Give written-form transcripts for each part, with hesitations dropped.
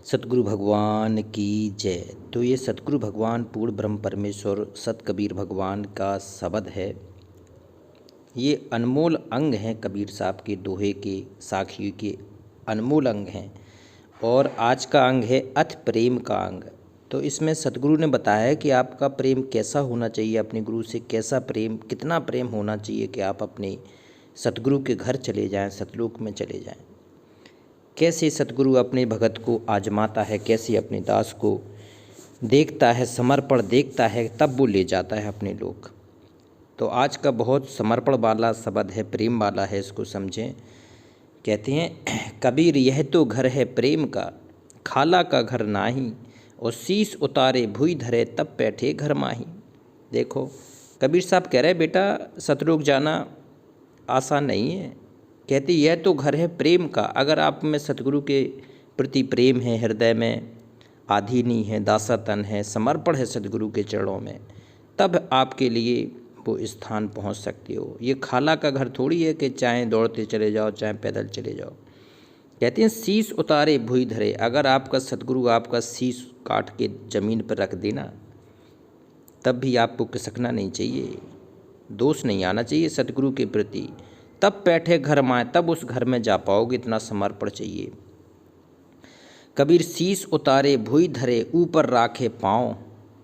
सतगुरु भगवान की जय। तो ये सतगुरु भगवान पूर्ण ब्रह्म परमेश्वर सत कबीर भगवान का शब्द है। ये अनमोल अंग हैं, कबीर साहब के दोहे के साखी के अनमोल अंग हैं। और आज का अंग है अथ प्रेम का अंग। तो इसमें सतगुरु ने बताया है कि आपका प्रेम कैसा होना चाहिए, अपने गुरु से कैसा प्रेम, कितना प्रेम होना चाहिए कि आप अपने सतगुरु के घर चले जाएं, सतलोक में चले जाएं। कैसे सतगुरु अपने भगत को आजमाता है, कैसे अपने दास को देखता है, समर्पण देखता है, तब वो ले जाता है अपने लोक। तो आज का बहुत समर्पण वाला शब्द है, प्रेम वाला है, इसको समझें। कहते हैं कबीर यह तो घर है प्रेम का, खाला का घर नाही, और शीश उतारे भुई धरे तब बैठे घर माही। देखो कबीर साहब कह रहे बेटा सतलोक जाना आसान नहीं है। कहते यह तो घर है प्रेम का। अगर आप में सतगुरु के प्रति प्रेम है, हृदय में आधीनी है, दासातन है, समर्पण है सतगुरु के चरणों में, तब आपके लिए वो स्थान पहुंच सकते हो। ये खाला का घर थोड़ी है कि चाहे दौड़ते चले जाओ चाहे पैदल चले जाओ। कहते हैं शीश उतारे भुई धरे। अगर आपका सतगुरु आपका शीश काट के ज़मीन पर रख देना, तब भी आपको खिसकना नहीं चाहिए, दोष नहीं आना चाहिए सतगुरु के प्रति। तब बैठे घर माए, तब उस घर में जा पाओगे, इतना समर्पण चाहिए। कबीर शीश उतारे भुई धरे ऊपर राखे पाँव,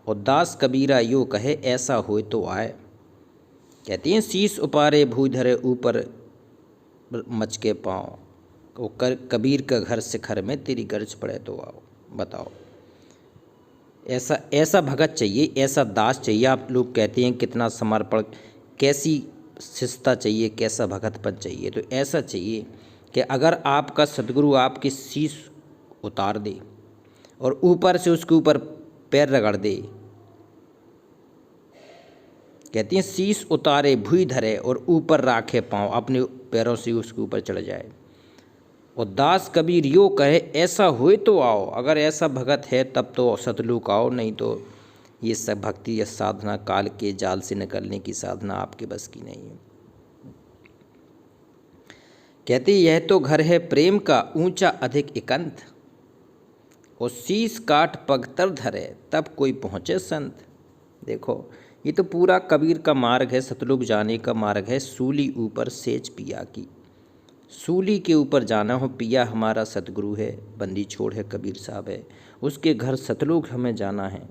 और दास कबीरा यो कहे ऐसा होए तो आए। कहती हैं शीश उतारे भुई धरे ऊपर मचके पाँव, वो कबीर का घर शिखर में तेरी गर्ज पड़े तो आओ। बताओ ऐसा भगत चाहिए, ऐसा दास चाहिए। आप लोग कहते हैं कितना समर्पण, कैसी शिष्टता चाहिए, कैसा भगतपन चाहिए। तो ऐसा चाहिए कि अगर आपका सतगुरु आपकी शीश उतार दे और ऊपर से उसके ऊपर पैर रगड़ दे। कहती हैं शीश उतारे भुई धरे और ऊपर राखे पाँव, अपने पैरों से उसके ऊपर चढ़ जाए। और दास कबीर यो कहे ऐसा होए तो आओ। अगर ऐसा भगत है तब तो सतलोक आओ, नहीं तो ये सब भक्ति या साधना काल के जाल से निकलने की साधना आपके बस की नहीं है। कहते यह तो घर है प्रेम का ऊंचा अधिक एकांत, और शीश काट पग तर धरे तब कोई पहुँचे संत। देखो ये तो पूरा कबीर का मार्ग है, सतलोक जाने का मार्ग है। सूली ऊपर सेज पिया की, सूली के ऊपर जाना हो। पिया हमारा सतगुरु है, बंदी छोड़ है कबीर साहब है, उसके घर सतलोक हमें जाना है।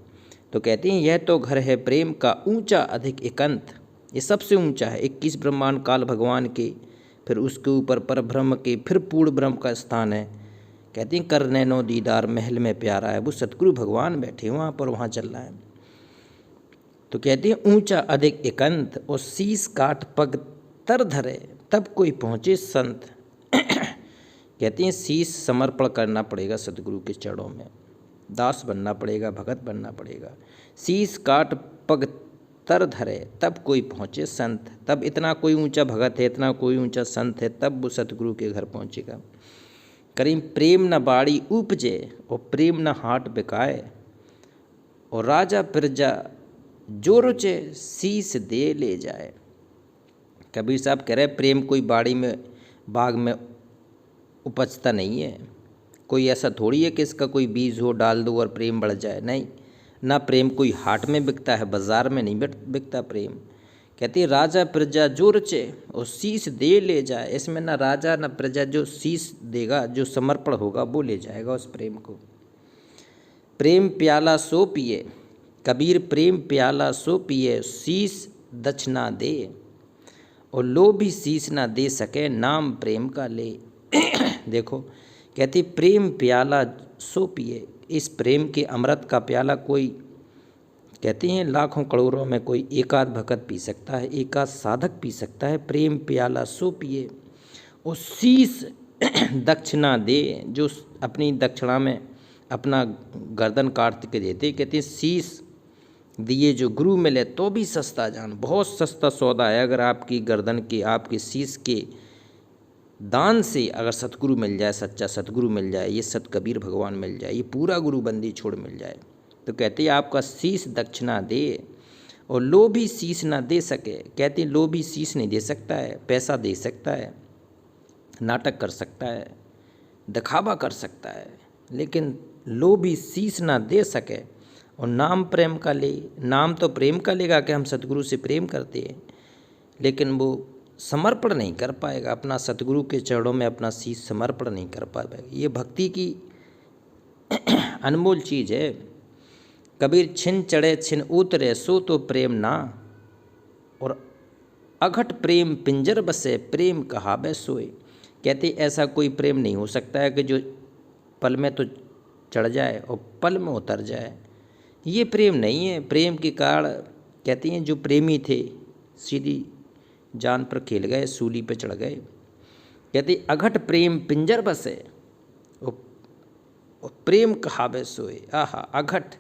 तो कहते हैं यह तो घर है प्रेम का ऊंचा अधिक एकांत। ये सबसे ऊंचा है, 21 ब्रह्मांड काल भगवान के, फिर उसके ऊपर पर ब्रह्म के, फिर पूर्ण ब्रह्म का स्थान है। कहते हैं कर नैनो दीदार महल में प्यारा है। वो सतगुरु भगवान बैठे वहाँ पर, वहाँ चल रहा है। तो कहते हैं ऊंचा अधिक एकांत, और शीश काट पग तर धरे तब कोई पहुँचे संत। कहते हैं शीश समर्पण करना पड़ेगा सतगुरु के चरणों में, दास बनना पड़ेगा, भगत बनना पड़ेगा। शीश काट पग तर धरे तब कोई पहुँचे संत। तब इतना कोई ऊंचा भगत है, इतना कोई ऊंचा संत है, तब वो सतगुरु के घर पहुँचेगा। करीम प्रेम न बाड़ी उपजे और प्रेम न हाट बिकाए, और राजा प्रजा जो रुचे शीश दे ले जाए। कबीर साहब कह रहे प्रेम कोई बाड़ी में बाग में उपजता नहीं है। कोई ऐसा थोड़ी है कि इसका कोई बीज हो डाल दो और प्रेम बढ़ जाए। नहीं, ना प्रेम कोई हाट में बिकता है, बाजार में नहीं बिकता प्रेम। कहती है राजा प्रजा जो रचे और शीश दे ले जाए। इसमें ना राजा ना प्रजा, जो शीश देगा, जो समर्पण होगा, वो ले जाएगा उस प्रेम को। प्रेम प्याला सो पिए, कबीर प्रेम प्याला सो पिए, शीश दक्षिणा दे, और लो भी शीश ना दे सके नाम प्रेम का ले। देखो कहती प्रेम प्याला सो पिए, इस प्रेम के अमृत का प्याला कोई, कहते हैं लाखों करोड़ों में कोई एकाध भगत पी सकता है, एकाध साधक पी सकता है। प्रेम प्याला सो पिए और शीश दक्षिणा दे, जो अपनी दक्षिणा में अपना गर्दन काट के देते। कहते हैं शीश दिए जो गुरु मिले तो भी सस्ता जान, बहुत सस्ता सौदा है। अगर आपकी गर्दन के, आपके शीश के दान से अगर सतगुरु मिल जाए, सच्चा सतगुरु मिल जाए, ये सत कबीर भगवान मिल जाए, ये पूरा गुरु बंदी छोड़ मिल जाए, तो कहते हैं आपका शीश दक्षिणा दे और लोभी शीश ना दे सके। कहते हैं लोभी शीश नहीं दे सकता है, पैसा दे सकता है, नाटक कर सकता है, दिखावा कर सकता है, लेकिन लोभी शीश ना दे सके। और नाम प्रेम का ले, नाम तो प्रेम का लेगा कि हम सतगुरु से प्रेम करते हैं, लेकिन वो समर्पण नहीं कर पाएगा, अपना सतगुरु के चरणों में अपना शीश समर्पण नहीं कर पाएगा। ये भक्ति की अनमोल चीज़ है। कबीर छिन चढ़े छिन उतरे सो तो प्रेम ना, और अघट प्रेम पिंजर बसे प्रेम कहावे सोए। कहते ऐसा कोई प्रेम नहीं हो सकता है कि जो पल में तो चढ़ जाए और पल में उतर जाए। ये प्रेम नहीं है। प्रेम के कारण कहती हैं जो प्रेमी थे सीधी जान पर खेल गए, सूली पे चढ़ गए। कहते अघट प्रेम पिंजर बसे और प्रेम कहावे सोए। आहा, अघट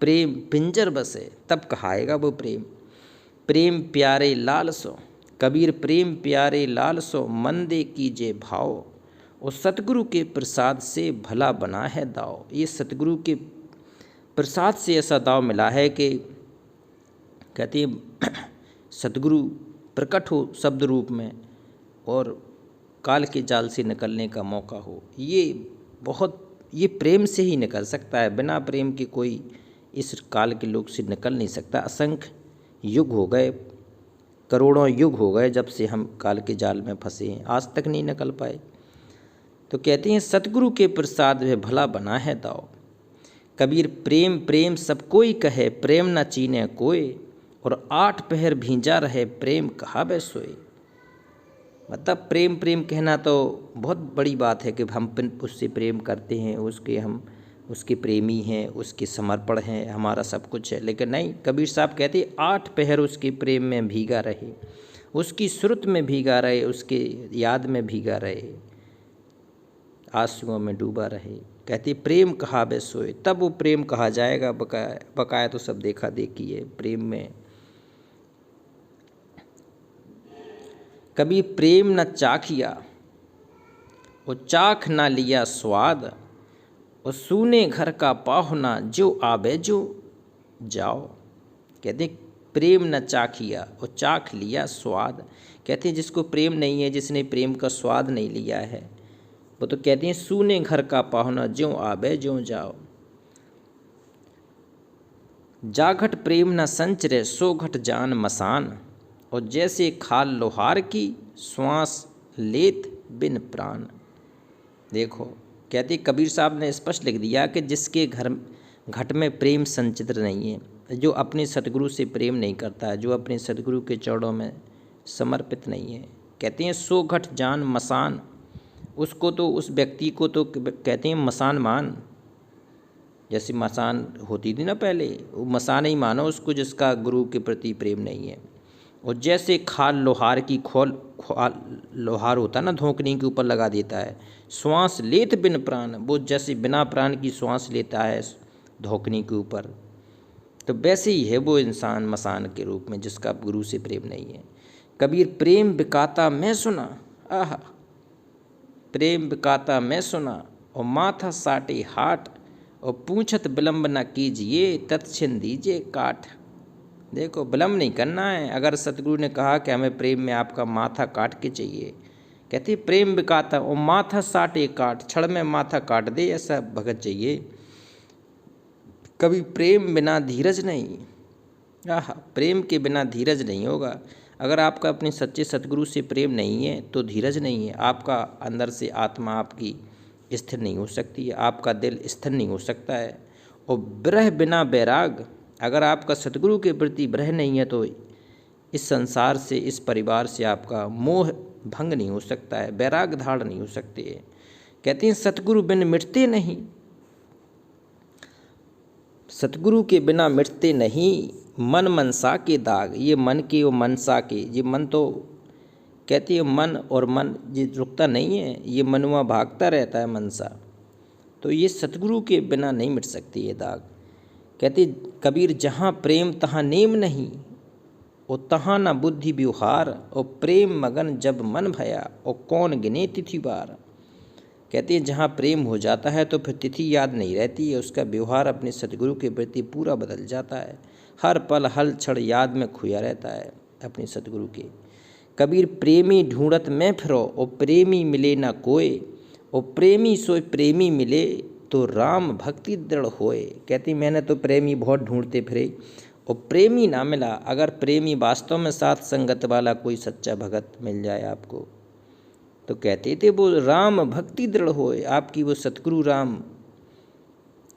प्रेम पिंजर बसे, तब कहाएगा वो प्रेम। प्रेम प्यारे लाल सो, कबीर प्रेम प्यारे लाल सो, मन दे कीजे भाव। और सतगुरु के प्रसाद से भला बना है दाव। ये सतगुरु के प्रसाद से ऐसा दाव मिला है कि कहते हैं सतगुरु प्रकट हो शब्द रूप में और काल के जाल से निकलने का मौका हो। ये प्रेम से ही निकल सकता है। बिना प्रेम के कोई इस काल के लोग से निकल नहीं सकता। असंख्य युग हो गए, करोड़ों युग हो गए जब से हम काल के जाल में फंसे हैं, आज तक नहीं निकल पाए। तो कहते हैं सतगुरु के प्रसाद में भला बना है दाव। कबीर प्रेम प्रेम सब कोई कहे, प्रेम न चीने कोई। और 8 पहर भींजा रहे प्रेम कहावे सोए। मतलब प्रेम प्रेम कहना तो बहुत बड़ी बात है कि हम उससे प्रेम करते हैं, हम उसके प्रेमी हैं, उसके समर्पण हैं, हमारा सब कुछ है। लेकिन नहीं, कबीर साहब कहते 8 पहर उसके प्रेम में भीगा रहे, उसकी सुरत में भीगा रहे, उसके याद में भीगा रहे, आंसुओं में डूबा रहे। कहते प्रेम कहावे सोए, तब वो प्रेम कहा जाएगा। बकाया तो सब देखा देखी है प्रेम में। कभी प्रेम न चाखिया और चाख न लिया स्वाद। और सूने घर का पाहुना जो आवे जो जाओ। कहते प्रेम न चाखिया और चाख लिया स्वाद। कहते हैं जिसको प्रेम नहीं है, जिसने प्रेम का स्वाद नहीं लिया है, वो तो कहते हैं सूने घर का पाहुना जो आवे जो जाओ। जाघट प्रेम न संचरे सो घट जान मसान। और जैसे खाल लोहार की श्वास लेत बिन प्राण। देखो कहते कबीर साहब ने स्पष्ट लिख दिया कि जिसके घट में प्रेम संचित नहीं है, जो अपने सतगुरु से प्रेम नहीं करता है, जो अपने सतगुरु के चरणों में समर्पित नहीं है, कहते हैं सो घट जान मसान। उसको तो, उस व्यक्ति को तो कहते हैं मसान मान। जैसे मसान होती थी ना पहले, वो मसान ही मानो उसको जिसका गुरु के प्रति प्रेम नहीं है। और जैसे खाल लोहार की लोहार होता है ना, धोकनी के ऊपर लगा देता है, श्वास लेत बिन प्राण, वो जैसे बिना प्राण की श्वास लेता है धोकनी के ऊपर, तो वैसे ही है वो इंसान मसान के रूप में जिसका गुरु से प्रेम नहीं है। कबीर प्रेम बिकाता मैं सुना। आह, प्रेम बिकाता मैं सुना। और माथा साटे हाट और पूछत विलम्ब न कीजिए, तत्छिन दीजिए काट। देखो विलम्ब नहीं करना है। अगर सतगुरु ने कहा कि हमें प्रेम में आपका माथा काट के चाहिए, कहते प्रेम बिकाता और माथा साटे काट, छड़ में माथा काट दे ऐसा भगत चाहिए। कभी प्रेम बिना धीरज नहीं। आह, प्रेम के बिना धीरज नहीं होगा। अगर आपका अपने सच्चे सतगुरु से प्रेम नहीं है तो धीरज नहीं है। आपका अंदर से आत्मा आपकी स्थिर नहीं हो सकती है, आपका दिल स्थिर नहीं हो सकता है। और विरह बिना बैराग, अगर आपका सतगुरु के प्रति विरह नहीं है तो इस संसार से, इस परिवार से आपका मोह भंग नहीं हो सकता है, बैराग धारण नहीं हो सकते है। कहते हैं सतगुरु बिन मिटते नहीं, सतगुरु के बिना मिटते नहीं मन मनसा के दाग। ये मन के और मनसा के, ये मन तो कहती है मन और मन ये रुकता नहीं है, ये मनुआ भागता रहता है मनसा, तो ये सतगुरु के बिना नहीं मिट सकती ये दाग। कहते कबीर जहाँ प्रेम तहाँ नेम नहीं, और तहाँ न बुद्धि व्यवहार। और प्रेम मगन जब मन भया, और कौन गिने तिथि बार। कहते हैं जहाँ प्रेम हो जाता है तो फिर तिथि याद नहीं रहती है, उसका व्यवहार अपने सतगुरु के प्रति पूरा बदल जाता है। हर पल हल क्षण याद में खोया रहता है अपने सतगुरु के। कबीर प्रेमी ढूंढत में फिरो, और प्रेमी मिले ना कोई। और प्रेमी सोई प्रेमी मिले, तो राम भक्ति दृढ़ होए। कहती मैंने तो प्रेमी बहुत ढूंढते फिरे और प्रेमी ना मिला। अगर प्रेमी वास्तव में साथ संगत वाला कोई सच्चा भगत मिल जाए आपको, तो कहते थे वो राम भक्ति दृढ़ होए। आपकी वो सतगुरु राम,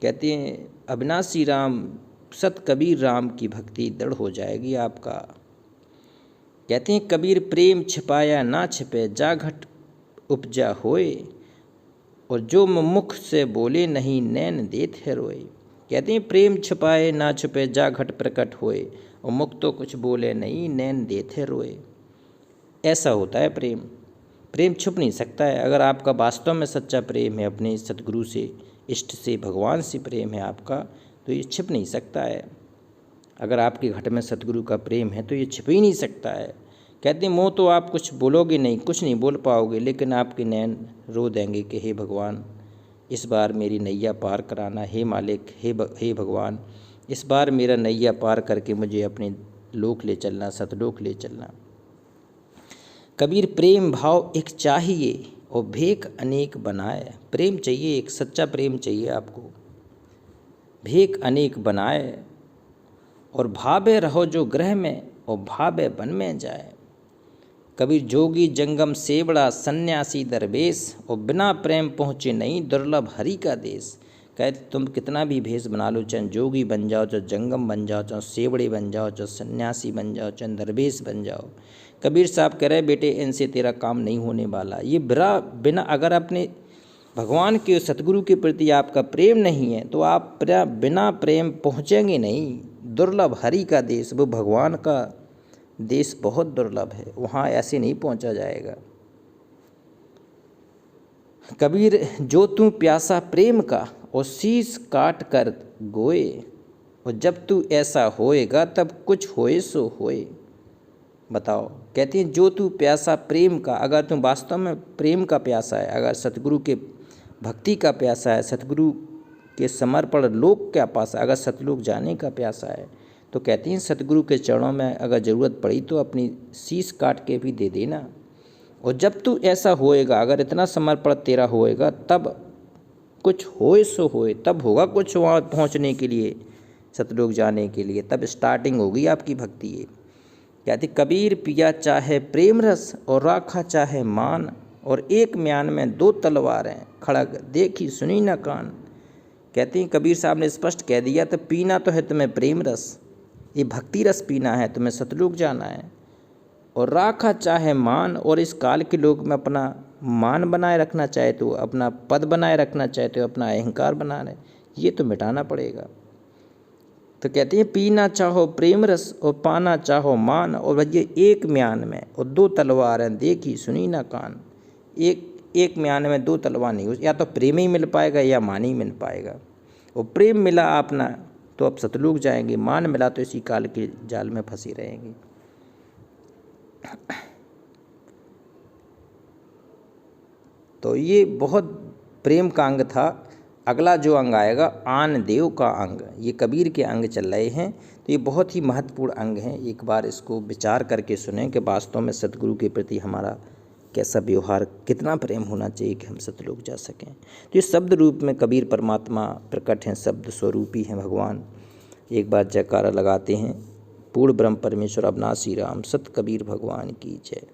कहते हैं अविनाशी राम, सत कबीर राम की भक्ति दृढ़ हो जाएगी आपका। कहते हैं कबीर प्रेम छिपाया ना छिपे, जा घट उपजा होए। और जो मुख से बोले नहीं, नैन देते रोए। कहते हैं प्रेम छिपाए ना छुपे, जा घट प्रकट होए। और मुख तो कुछ बोले नहीं, नैन देते रोए। ऐसा होता है प्रेम। प्रेम छुप नहीं सकता है। अगर आपका वास्तव में सच्चा प्रेम है अपने सतगुरु से, इष्ट से, भगवान से प्रेम है आपका, तो ये छिप नहीं सकता है। अगर आपके घट में सतगुरु का प्रेम है तो ये छिप ही नहीं सकता है। कहते हैं मुँह तो आप कुछ बोलोगे नहीं, कुछ नहीं बोल पाओगे, लेकिन आपके नैन रो देंगे कि हे भगवान इस बार मेरी नैया पार कराना, हे मालिक, हे भगवान इस बार मेरा नैया पार करके मुझे अपने लोक ले चलना, सतलोक ले चलना। कबीर प्रेम भाव एक चाहिए और भेक अनेक बनाए। प्रेम चाहिए, एक सच्चा प्रेम चाहिए आपको, भेक अनेक बनाए। और भावे रहो जो ग्रह में, और भावे वन में जाए। कबीर जोगी जंगम सेवड़ा, सन्यासी दरवेश, और बिना प्रेम पहुँचे नहीं, दुर्लभ हरि का देश। कहते तुम कितना भी भेष बना लो, चाहे जोगी बन जाओ, चाहे जंगम बन जाओ, चाहे सेवड़े बन जाओ, चाहे सन्यासी बन जाओ, चाहे दरवेश बन जाओ, कबीर साहब कह रहे बेटे इनसे तेरा काम नहीं होने वाला। ये बिना अगर अपने भगवान के सतगुरु के प्रति आपका प्रेम नहीं है तो आप बिना प्रेम पहुँचेंगे नहीं। दुर्लभ हरि का देश, वो भगवान का देश बहुत दुर्लभ है, वहाँ ऐसे नहीं पहुँचा जाएगा। कबीर जो तू प्यासा प्रेम का, और शीश काट कर गोए। और जब तू ऐसा होएगा तब कुछ होए सो होए। बताओ, कहते हैं जो तू प्यासा प्रेम का, अगर तुम वास्तव में प्रेम का प्यासा है, अगर सतगुरु के भक्ति का प्यासा है, सतगुरु के समर्पण लोक का प्यासा, अगर सतलोक जाने का प्यासा है, तो कहते हैं सतगुरु के चरणों में अगर ज़रूरत पड़ी तो अपनी शीश काट के भी दे देना। और जब तू ऐसा होएगा, अगर इतना समर्पण तेरा होएगा, तब कुछ होए सो होए, तब होगा कुछ वहाँ पहुँचने के लिए, सतलोक जाने के लिए, तब स्टार्टिंग होगी आपकी भक्ति। ये कहते कबीर पिया चाहे प्रेम रस, और राखा चाहे मान, और एक म्यान में दो तलवारें, खड़ग देखी सुनी न कान। कहते हैं कबीर साहब ने स्पष्ट कह दिया, तो पीना तो है तुम्हें प्रेम रस, ये भक्ति रस पीना है, तुम्हें सतलोक जाना है। और राखा चाहे मान, और इस काल के लोग में अपना मान बनाए रखना चाहे तो, अपना पद बनाए रखना चाहे तो, अपना अहंकार बनाना, ये तो मिटाना पड़ेगा। तो कहते हैं पीना चाहो प्रेम रस, और पाना चाहो मान, और ये एक म्यान में, और दो तलवारें देखी सुनी ना कान। एक म्यान में दो तलवार नहीं हो, या तो प्रेम ही मिल पाएगा या मान ही मिल पाएगा। और प्रेम मिला अपना तो अब सतलोक जाएंगे, मान मिला तो इसी काल के जाल में फंसी रहेंगे। तो ये बहुत प्रेम का अंग था। अगला जो अंग आएगा आन देव का अंग, ये कबीर के अंग चल रहे हैं, तो ये बहुत ही महत्वपूर्ण अंग हैं। एक बार इसको विचार करके सुने कि वास्तव में सतगुरु के प्रति हमारा कैसा व्यवहार, कितना प्रेम होना चाहिए कि हम सतलोक जा सकें। तो ये शब्द रूप में कबीर परमात्मा प्रकट हैं, शब्द स्वरूपी हैं भगवान। एक बार जयकारा लगाते हैं, पूर्ण ब्रह्म परमेश्वर अविनाशी राम, सत कबीर भगवान की जय।